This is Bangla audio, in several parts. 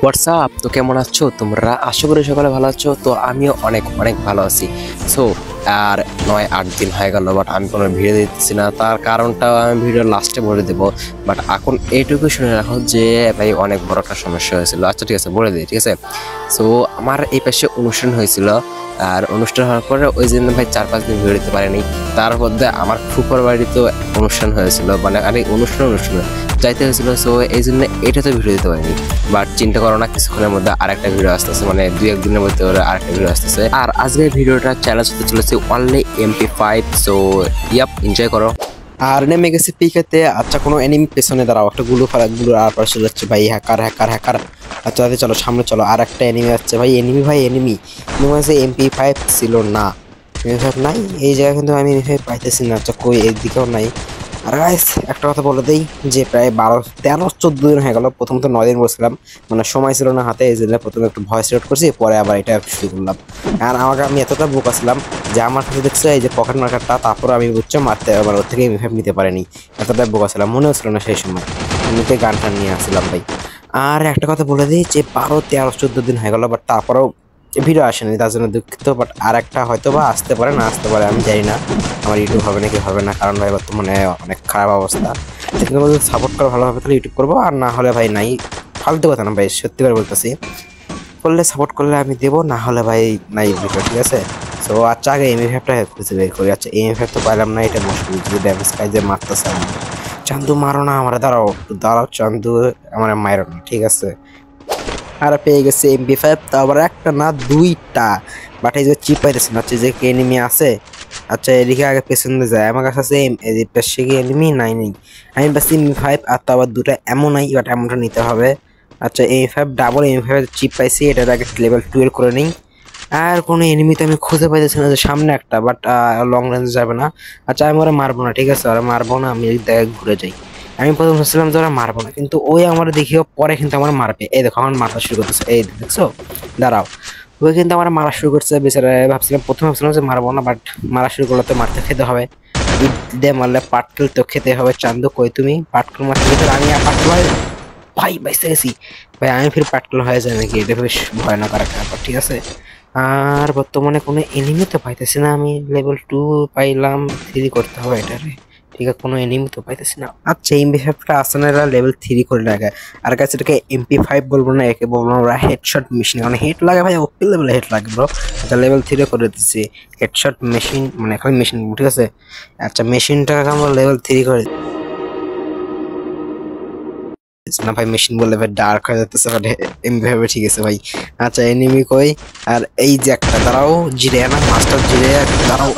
হোয়াটসঅ্যাপ তো কেমন আছো তোমরা? আশা করি সকালে ভালো আছো। তো আমিও অনেক অনেক ভালো আছি। সো আর 9-8 দিন হয়ে গেল, বাট আমি কোনো ভিডিও দিতেছি না। তার কারণটা আমি ভিডিও লাস্টে বলে দেবো, বাট এখন এইটুকু শুনে রাখো যে ভাই অনেক বড় একটা সমস্যা হয়েছিল। আচ্ছা ঠিক আছে, বলে দিই, ঠিক আছে। সো আমার এই পাশে অনুষ্ঠান হয়েছিল, আর অনুষ্ঠান হওয়ার পরে ওই জন্য ভাই 4-5 দিন ভিডিও দিতে পারিনি। তার মধ্যে আমার ফুফার বাড়িতেও অনুষ্ঠান হয়েছিল, মানে আরে অনুষ্ঠান যাইতে হয়েছিল। সো এই জন্য এটাতে ভিডিও দিতে পারিনি। বাট চিন্তা করো না, কিছুক্ষণের মধ্যে আরেকটা ভিডিও আসতেছে, মানে 2-1 দিনের মধ্যে আরেকটা ভিডিও আসতেছে। আর আজকের ভিডিওটা চ্যালেঞ্জ হতে চলেছে only MP5। So yup, enjoy করো। আর নেমে গেছে পিকেতে। আচ্ছা, কোনো এনিমি পেছনে দাঁড়াও, একটা গুলো আর পাশে যাচ্ছে ভাই। Hacker hacker hacker. আচ্ছা চলো সামনে চলো, আর একটা এনিমি আসছে ভাই। এনিমি মনে হচ্ছে MP5 ছিল না, MP5 নাই এই জায়গায়, কিন্তু আমি MP5 পাইতেছি না। আচ্ছা কই, এর দিকেও নাই। আর গাইস একটা কথা বলে দেই যে প্রায় 12-13-14 দিন হয়ে গেল। প্রথম তো 9 দিন বসছিলাম, মানে সময় ছিল না হাতে, এই জন্য প্রথমে একটু ভয়েস রেকর্ড করছি, পরে আবার এটা শুরু করলাম। আর আমি এতটা বোকা ছিলাম যে আমার কাছে দেখছো এই যে পকেট মার্কারটা, তারপর আমি বুঝছো মারতে আবার ওর থেকে MP5 নিতে পারিনি। এতটা বোকা ছিলাম, মনেও ছিল না সেই সময়। এমনিতে গানটা নিয়ে আসছিলাম ভাই। আর একটা কথা বলে দিই যে 12-13-14 দিন হয়ে গেল, বাট তারপরেও ভিডিও আসেনি, তার জন্য দুঃখিত। বাট আর একটা হয়তো বা আসতে পারে, না আসতে পারে, আমি জানি না আমার ইউটিউব হবে নাকি হবে না, কারণ ভাই বর্তমানে অনেক খারাপ অবস্থা। কিন্তু সাপোর্ট করা ভালোভাবে তাহলে ইউটিউব করবো, আর না হলে ভাই নাই। ফালতু কথা না ভাই, সত্যি করে বলতেছি। করলে সাপোর্ট করলে আমি দেবো, না হলে ভাই নাই ভিডিও, ঠিক আছে। সো আচ্ছা আগে MP5টা খুঁজে বের করি। আচ্ছা MP5 তো পাইলাম না, এটা মুশকিল। যদি ড্যামেজ খাই যে মারতেছে আমার। চান্দু মারো না আমার, দাঁড়াও দাঁড়াও চান্দু, আমার মারো না, ঠিক আছে। আর পেয়ে গেছে MP5, তো আবার একটা না দুইটা। বাট এই যে চিপ পাইতেছে না, হচ্ছে যে এনিমি আছে। আচ্ছা এদিকে আগে পেছনে যায়, আমার কাছে আছে পাশে গিয়ে এনিমি নাই নেই। আমি পাচ্ছি MP5, আর তো আবার দুটা এমন নাই, বাট এমনটা নিতে হবে। আচ্ছা MP5 ডাবল MP5 চিপ পাইছি, এটার আগে লেভেল 12 করে নিই। আর কোনো এনিমি তো আমি খুঁজে পাইতেছি না, যে সামনে একটা, বাট লং রেঞ্জ যাবে না। আচ্ছা আমি ওরা মারবো না, ঠিক আছে, ওরা মারবো না, আমি দেখে ঘুরে যাই। আমি প্রথম ভাবছিলাম যে ওরা মারবো না, কিন্তু ওই আমার দেখিও পরে কিন্তু আমার মারবে। এই দেখো আমার মারতে শুরু করতেছে, এই দেখছো, দাঁড়াও। ওই কিন্তু আমার মারা শুরু করছে বেচারা। প্রথমে ভাবছিলাম যে মারবো না, বাট মারা শুরু করলে তো মারতে খেতে হবে। দে মারলে পাটকেল তো খেতে হবে। চান্দু কই তুমি? পাটকেল মারতে খেতে আমি পাটকেল ভাই বাইসে গেছি ভাই। আমি ফির পাটকেল হয়ে যায় নাকি, এটা বেশ ভয়ানক একটা ব্যাপার, ঠিক আছে। আর বর্তমানে কোনো এনিমি তো পাইতেছি না। আমি লেভেল 2 পাইলাম, 3 করতে হবে এটারে, ঠিক আছে। কোনো এনিমি তো পাইতেছি না। আচ্ছা MP5টা আসলে লেভেল 3 করে লাগে। আর কাছে এটাকে MP5 বলবো না, একে বলবো আমরা হেডশট মেশিন, মানে হেড লাগে ভাই, ওপি লেভেলে হেড লাগে ব্রো। আচ্ছা লেভেল 3 করে দিচ্ছি হেডশট মেশিন, মানে খালি মেশিন, ঠিক আছে। আচ্ছা মেশিনটাকে আমরা লেভেল 3 করে না ভাই, মেশিন বললে ভাই ডার্ক হয়ে যাচ্ছে, বাট MP5 ঠিক আছে ভাই। আচ্ছা এনিমি কই? আর এই যে একটা, দাঁড়াও জিরে না, মাস্টার জিরে, দাঁড়াও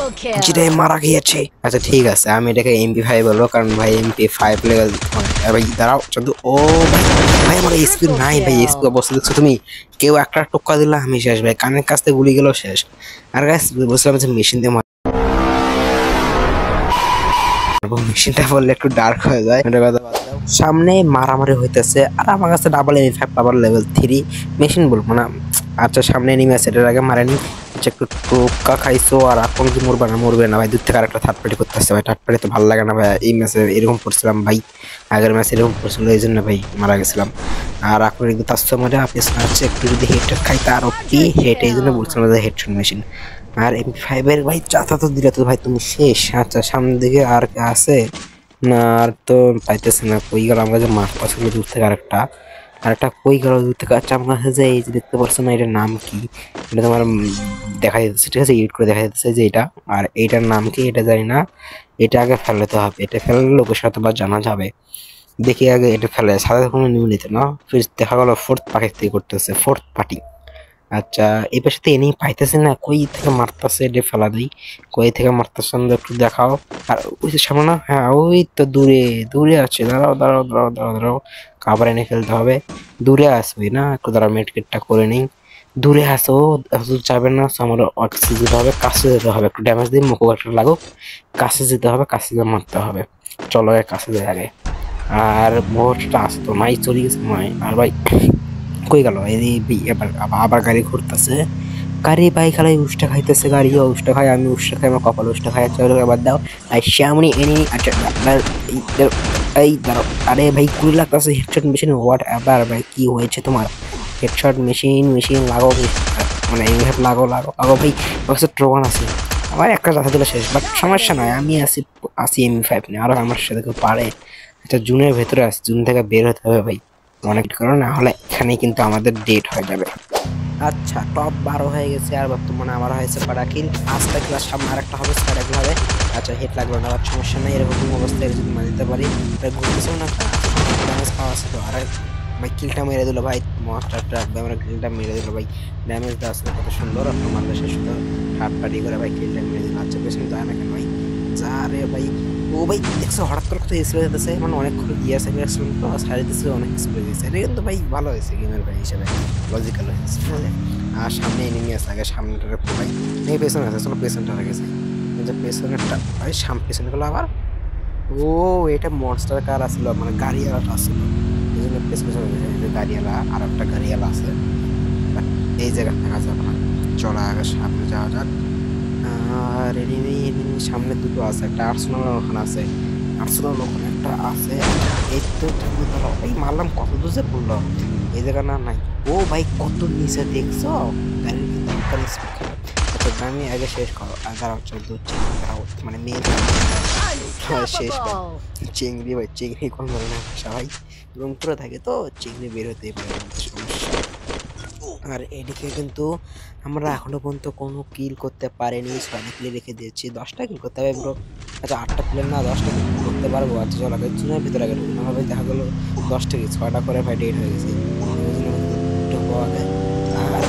জিরে মারা গিয়েছে। আচ্ছা ঠিক আছে, আমি এটাকে MP5 বলবো, কারণ ভাই MP5 লেভেল ভাই। দাঁড়াও চন্দ্র, ও ভাই ভাই আমার এসপি নাই ভাই। এসপি অবস্থা দেখছো তুমি? কেউ একটা টোক্কা দিলে আমি শেষ ভাই, কানের কাছ থেকে গুলি গেলেও শেষ। আর গাইস বলছিলাম যে মেশিন দিয়ে মেশিনটা বললে একটু ডার্ক হয়ে যায়, সামনে মারামারি হইতেছে। আর আমার কাছে ডাবল MP5 আবার লেভেল 3 মেশিন বলবো না। আচ্ছা সামনে এনিমি আছে, এটার আগে মারেনি। আচ্ছা একটু টোকা খাইছো, আর এখন কি মরবে না? মরবে না ভাই, দূর থেকে আরেকটা থার্ড পার্টি করতে আসছে ভাই। থার্ড পার্টি তো ভালো লাগে না ভাই, এই ম্যাচে এরকম করছিলাম ভাই, আগের ম্যাচে এরকম করছিল, এই জন্য ভাই মারা গেছিলাম। আর এখন কিন্তু তার সময় আপনি হচ্ছে একটু যদি হেডটা খাইতে আর কি হেড, এই জন্য বলছিলাম যে হেডশট মেশিন। আর MP5 এর ভাই চাতা তো দিলে তো ভাই তুমি শেষ। আচ্ছা সামনের দিকে আর আছে না? আর তো পাইতেছে না, কই গেল? আমরা যে মাছ পছন্দ দূর থেকে আরেকটা কই গেল দূর থেকে? আচ্ছা আমার কাছে যে এই যে দেখতে পাচ্ছ না, এটার নাম কি? এটা তোমার দেখা যাচ্ছে, ঠিক আছে, এডিট করে দেখা যাচ্ছে যে এটা। আর এইটার নাম কি এটা জানি না, এটা আগে ফেলতে হবে। এটা ফেললে লোকের সাথে বা জানা যাবে। দেখি আগে এটা ফেলে, সাথে কোনো নিউ নিতে না। ফির দেখা গেল ফোর্থ পার্টি থেকে করতেছে, ফোর্থ পার্টি। আচ্ছা এই পাশে তো এনেই পাইতেছে না, কই থেকে মারতেছে, এটা ফেলা দিই। কই থেকে মারতেছে একটু দেখাও। আর ওই যে সামনে না, হ্যাঁ ওই তো দূরে দূরে আছে, দাঁড়াও দাঁড়াও দাঁড়াও দাঁড়াও দাঁড়াও, কাবার এনে ফেলতে হবে। দূরে আসবে না, একটু দাঁড়াও মেডকিটটা করে নিই। দূরে আসো, যাবে না, আমার কাছে যেতে হবে, কাছে যেতে হবে, একটু ড্যামেজ দিই, মুখো একটা লাগুক, কাছে যেতে হবে, কাছে যেতে মারতে হবে। চলো কাছে যায় আগে। আর ভোটটা আসতো নাই, চলে গেছে নয়। আর ভাই কই গেল? এই এবার আবার গাড়ি ঘুরতেছে, গাড়ি ভাই খালাই উষ্টা খাইতেছে, গাড়িও উষ্টা খায়, আমি উষ্টা খাই, আমার কপাল উষ্টা খাই। চলো এবার দাও। আর সামনে এনে আচ্ছা আপনার এই দাঁড়াও। আরে ভাই কুড়ি লাগতেছে হেডশট মেশিন, হোয়াট এভার ভাই, কি হয়েছে তোমার? হেডশট মেশিন লাগো মানে এইভাবে লাগো ভাই। অবশ্য ট্রোন আছে আমার একটা কথা দিলে শেষ, বাট সমস্যা নয়, আমি আসি M5 নিয়ে, আরো আমার সাথে কেউ পারে। আচ্ছা জুনের ভেতরে আছে, জুন থেকে বের হতে হবে ভাই অনেক, কারণ না হলে এখানেই কিন্তু আমাদের ডেট হয়ে যাবে। আচ্ছা টপ 12 হয়ে গেছে, আর বর্তমানে আমার হয়েছে পারাকিল, 5টা ক্লাস সামনে আরেকটা হবে, স্পাইডার হবে। আচ্ছা হিট লাগলো না, সমস্যা নেই, এরকম অবস্থায় যদি মার দিতে পারি ঘুরতেছেও না, ড্যামেজ পাওয়া আছে তো। আর ভাই কিলটা মেরে দিল ভাই, মনস্টারটা আমরা কিলটা মেরে দিল ভাই, ড্যামেজ দেওয়া আছে কত সুন্দর, আপনার মারলে সে সুন্দর হাত পাটি করে ভাই কিলটা মেরে দিল। আচ্ছা পেছনে যায় না কেন ভাই, যা রে ভাই। ও ভাই দেখছো হঠাৎ করে কত স্প্রে দিতেছে, মানে অনেক করে দিয়ে আছে তো সারি দিচ্ছে, অনেক স্প্রে দিয়েছে, এটা কিন্তু ভাই ভালো হয়েছে গেমের ভাই হিসেবে, লজিক্যাল হয়েছে। আর সামনে এনিমি আছে, আগে সামনেটা ভাই এই পেছনে আছে, চলো পেছনটা গেছে, পেছনেরটা ভাই পেছনে গেলো আবার। ও এটা মনস্টার কার আসলো, মানে গাড়িওয়ালা আসলো, এই জন্য পেছনে চলে গেছে। এই যে গাড়িওয়ালা আর একটা গাড়িওয়ালা আছে, এই জায়গা থাকা যাবে না, চলো আগে সামনে যাওয়া যাক। আর এনিমি সামনে দুটো আছে, একটা আর্সেনাল ওখানে আছে, আর্সেনাল ওখানে একটা আছে। এই তো এই মারলাম, কত দূর যে পড়লো এই জায়গা না নাই। ও ভাই কত নিচে দেখছো, গাড়ির ভিতরে স্পিড খারাপ। আচ্ছা আমি আগে শেষ করো, 11-14 মানে মেয়ে শেষ চিংড়ি ভাই, চিংড়ি কোন ধরনের ভাষা ভাই, রুম করে থাকে তো চিংড়ি বের হতেই পারে, সমস্যা। আর এদিকে কিন্তু আমরা এখনো পর্যন্ত কোনো কিল করতে পারিনি, 6টা কিলে রেখে দিয়েছি, 10টা কিল করতে হবে ব্রো। আচ্ছা 8টা কিলের না 10টা কিল করতে পারবো। আচ্ছা চলো আগে জুনের ভিতরে আগে ঢুকুন, আমার ভাই দেখা গেলো 10টা কিল, 6টা করে ভাই ডেট হয়ে গেছে, ঢুকবো আগে। আর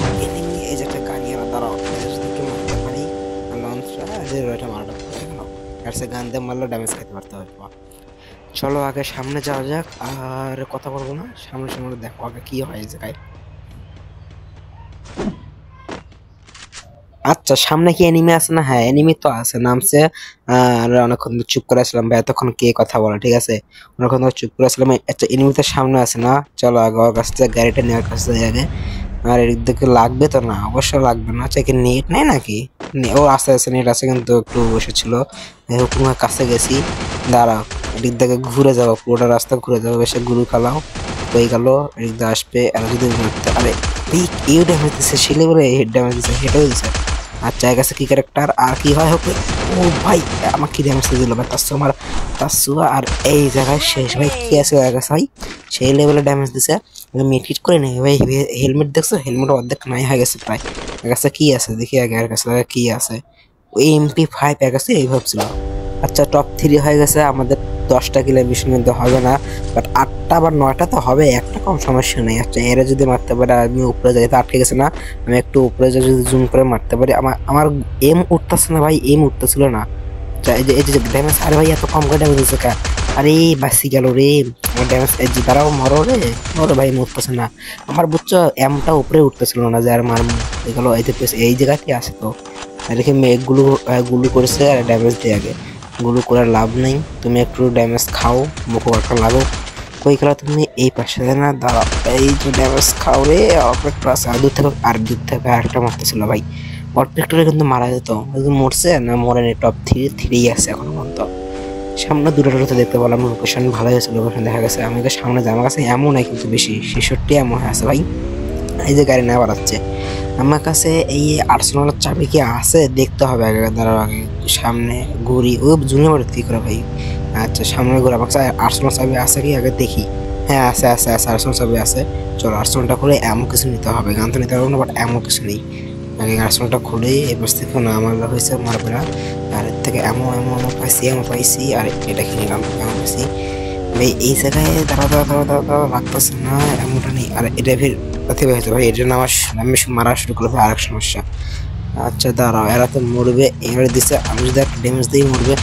এই যে একটা গাড়ি আনা তারা একটু মারতে পারি, লঞ্চটা ওইটা মারাটা পড়ে গেল, আর সে গান দিয়ে মারলে ড্যামেজ খেতে পারতে পারবো। চলো আগে সামনে যাওয়া যাক, আর কথা বলবো না, সামনে দেখো আগে কি হয় এই জায়গায়। আচ্ছা সামনে কি এনিমি আছে না? হ্যাঁ এনিমি তো আছে, নামছে। আর অনেকক্ষণ চুপ করে আসলাম ভাই, এতক্ষণ কে কথা বলে, ঠিক আছে অনেকক্ষণ চুপ করে আসলাম। আচ্ছা এনিমি তো সামনে আছে না, চলো আগে ওর কাছ থেকে গাড়িটা নেওয়ার কাছে আগে। আর এর দিকে লাগবে তো না, অবশ্য লাগবে না। আচ্ছা কি নেট নেই নাকি? ও আস্তে আস্তে নেট আছে, কিন্তু একটু বসেছিল, হুকুমের কাছে গেছি, দাঁড়াও এদিক থেকে ঘুরে যাবো, পুরোটা রাস্তা ঘুরে যাবো, বেশি গুরু খালাও হয়ে গেল, এদিক দিয়ে আসবে। আর যদি আরে এই ড্যামেজ দিচ্ছে, ছেলে বলে হেড ড্যামেজ দিচ্ছে, হেঁটেও দিচ্ছে। আচ্ছা এর কাছে কি ক্যারেক্টার আর কি হয় হোক। ও ভাই আমার কি ড্যামেজ দিল ভাই, তাসু আর এই জায়গায় শেষ ভাই, কি আছে ওর কাছে ভাই, সেই লেভেলে ড্যামেজ দিছে। মিটকিট করে নেই ভাই, হেলমেট দেখছো, হেলমেট অর্ধেক নাই হয়ে গেছে প্রায়। এর কাছে কি আছে দেখি আগে, এর কাছে কি আছে, ওই MP5 এর কাছে এই ভাবছিল। আচ্ছা টপ 3 হয়ে গেছে আমাদের, 10টা কিলো মিশন কিন্তু হবে না, বাট 8টা বা 9টা তো হবে, একটা কম সমস্যা নেই। আচ্ছা এরা যদি মারতে পারে, আমি উপরে যাই তো আটকে গেছে না, আমি একটু উপরে যাই, যদি জুম করে মারতে পারি। আমার এম উঠতেছে না ভাই, এম উঠতেছিল না। আচ্ছা এই যে ড্যামেজ, আরে ভাই এত কম করে ড্যামেজ দিচ্ছে কা, আরে বাসি গেল রে আমার ড্যামেজ। এই যে তারাও মরো রে, ওরে ভাই উঠতেছে না আমার, বুঝছো এমটা উপরে উঠতেছিল না যে আর মার এগুলো। এই জায়গাতে আছে তো দেখি মেঘগুলো গুলো করেছে, আর ড্যামেজ দিয়ে আগে গুলো করে লাভ নেই, তুমি একটু ড্যামেজ খাও, মুখো একটা লাগো। কই খেলা তুমি এই পাশে না, দাঁড়াও এই যে ড্যামেজ খাও রে, অপেক্টর আছে আর দূর থেকে আরেকটা মারতেছিল ভাই, অপেক্টরে কিন্তু মারা যেত, মরছে না মরেনি, টপ 3 আছে এখন পর্যন্ত। সামনে দুটো দেখতে পেলাম, লোকেশন ভালো হয়েছে, লোকেশন দেখা গেছে। আমি তো সামনে যাই, আমার কাছে এমন নাই কিন্তু বেশি, 66 এমন আছে ভাই। এই যে গাড়ি নেওয়া বাড়াচ্ছে আমার কাছে, এই আর্সেনালের চাবি কি আছে দেখতে হবে আগে, দাঁড়াও আগে সামনে ঘুরি, ও জুনে বাড়ি কি করে ভাই। আচ্ছা সামনে ঘুরে, আমার কাছে আর্সেনাল চাবি আছে কি আগে দেখি। হ্যাঁ আছে আর্সেনাল চাবি আছে। চলো আর্সেনালটা খুলে এমন কিছু নিতে হবে, গান তো নিতে পারবো না, বাট এমন কিছু নেই। আগে আর্সেনালটা খুলে এবার থেকে না আমার হয়েছে মারবে না, আর এর থেকে এমন পাইছি, আর এটা কিনে নিলাম এমন পাইছি ভাই। এই জায়গায় দাঁড়া লাগতেছে না, এমনটা নেই। আর এটা হয়েছে ভাই, এর জন্য আমি মারা শুরু করবো, আরেক সমস্যা। আচ্ছা দাঁড়াও এরা তো মরবে, এবারে দিচ্ছে, আমি যদি একটা ড্যামেজ দিয়ে মরবে,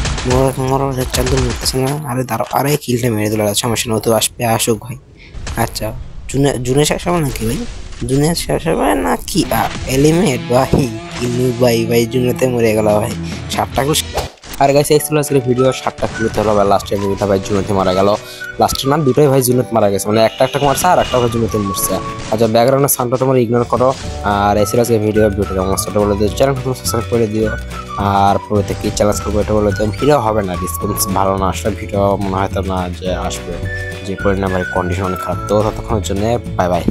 চান্দ মরতেছে না। আরে দাঁড়াও, আরে কিলটা মেরে দিল, সমস্যা না, তো আসুক ভাই। আচ্ছা জুনে শেষ হবে নাকি ভাই, জুনে শেষ হবে নাকি এলিমেট ভাই, ভাই জুনেতে মরে গেল ভাই, 7টা। আর গাইস এই ছিল আজকের ভিডিও, 7টা কিলোতে হলো ভাই, লাস্টের ভিডিওটা ভাই জুনেতে মারা গেল, লাস্টের না দুটোই ভাই জুনেতে মারা গেছে, মানে একটা মারছে আর একটা ভাই জুনেতে মরছে। আচ্ছা ব্যাকগ্রাউন্ডের সাউন্ডটা তোমরা ইগনোর করো। আর এই ছিল আজকের ভিডিওটা কেমন সেটা বলে দিও, চ্যানেলটা সাবস্ক্রাইব করে দিও। আর পরে কি চ্যালেঞ্জ করবো এটা বলে দিও, ভিডিও হবে না, রেসপন্স ভালো না আসলে, ভিডিও মনে হয় তো না যে আসবে, যে পরিণামের কন্ডিশন অনেক খারাপ। তো ততক্ষণের জন্য বাই বাই।